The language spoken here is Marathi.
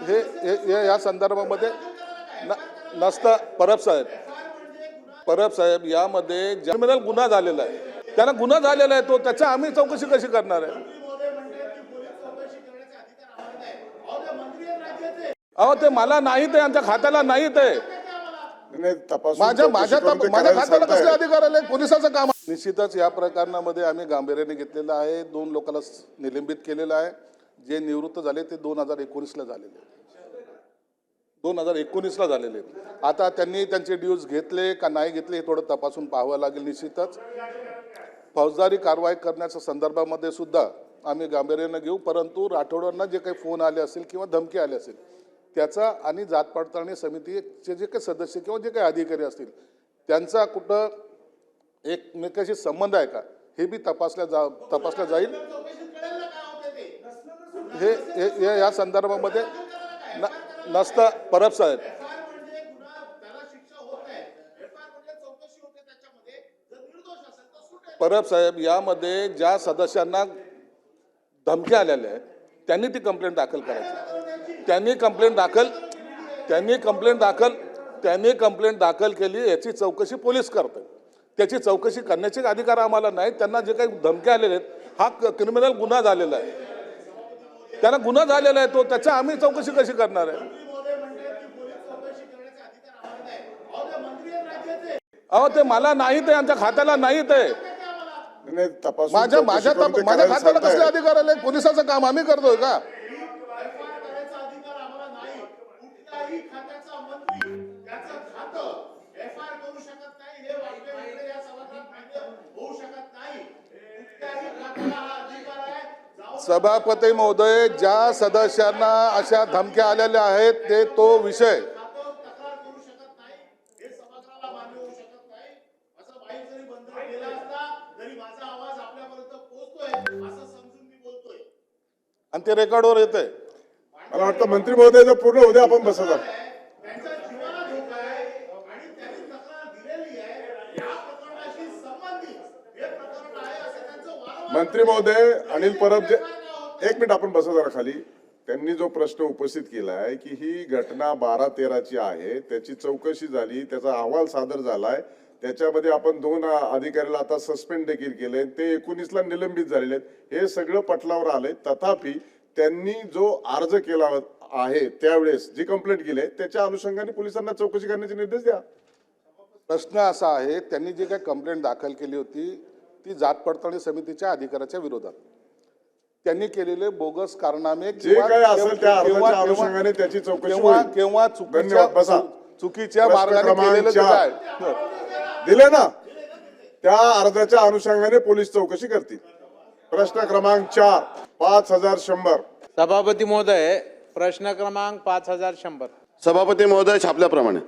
या संदर्भामध्ये नसता परब साहेब यामध्ये क्रिमिनल गुन्हा झालेला आहे, त्यांना गुन्हा झालेला आहे, तो त्याचा आम्ही चौकशी कशी करणार आहे? अहो ते मला नाही, ते आमच्या खात्याला नाही, ते माझ्या खात्याला कसले अधिकार आले? पोलिसाचं काम. निश्चितच या प्रकरणामध्ये आम्ही गांभीर्याने घेतलेलं आहे. 2 लोकांना निलंबित केलेलं आहे. जे निवृत्त झाले ते 2019ला झालेले, 2019ला झालेले. आता त्यांनी त्यांचे ड्यूज घेतले का नाही घेतले हे थोडं तपासून पाहावं लागेल. निश्चितच फौजदारी कारवाई करण्याच्या संदर्भामध्ये सुद्धा आम्ही गांभीर्याने घेऊ, परंतु राठोडांना जे काही फोन आले असेल किंवा धमकी आली असेल त्याचा आणि जात पडताळणी समितीचे जे काही सदस्य किंवा जे काही अधिकारी असतील त्यांचा कुठं एकमेकाशी संबंध आहे का हे बी तपासल्या जाईल. हे या संदर्भामध्ये नसता परब साहेब यामध्ये ज्या सदस्यांना धमकी आलेल्या आहेत त्यांनी ती कंप्लेंट दाखल करायची. त्यांनी कंप्लेंट दाखल केली, याची चौकशी पोलीस करतात. त्याची चौकशी करण्याचे अधिकार आम्हाला नाही. त्यांना जे काही धमकी आलेले आहेत हा क्रिमिनल गुन्हा झालेला आहे, त्यांना गुन्हा झालेला आहे, तो त्याचा आम्ही चौकशी कशी करणार आहे? अहो ते मला नाही, ते आमच्या खात्याला नाही, ते माझ्या खात्याला कसले अधिकार आले? पोलिसाचं काम आम्ही करतोय का? सभापती महोदय, ज्या सदस्यांना अशा धमक्या आलेल्या आहेत ते तो विषय आणि ते रेकॉर्डवर येते. मला वाटतं मंत्री महोदय पूर्ण उद्या आपण बसत आहोत. मंत्री महोदय अनिल परब जे 1 मिनिट आपण बसा जरा खाली. त्यांनी जो प्रश्न उपस्थित केला आहे की ही घटना 12/13ची आहे, त्याची चौकशी झाली, त्याचा अहवाल सादर झालाय, त्याच्यामध्ये आपण 2 अधिकाऱ्याला आता सस्पेंड देखील केले, ते 19ला निलंबित झालेले आहेत, हे सगळं पटलावर आलंय. तथापि त्यांनी जो अर्ज केला आहे त्यावेळेस जी कंप्लेंट केली आहे त्याच्या अनुषंगाने पोलिसांना चौकशी करण्याचे निर्देश द्या. प्रश्न असा आहे, त्यांनी जी काही कंप्लेंट दाखल केली होती ती जात पडताळणी समितीच्या अधिकाऱ्याच्या विरोधात त्यांनी केलेले बोगस कारनामे अनुषंगाने त्याची चौकशी किंवा चुकीच्या मार्गाने केलेलं काय दिले ना, त्या अर्जाच्या अनुषंगाने पोलीस चौकशी करतील. प्रश्न क्रमांक 4 5100. सभापती महोदय, प्रश्न क्रमांक 5100. सभापती महोदय, छापल्याप्रमाणे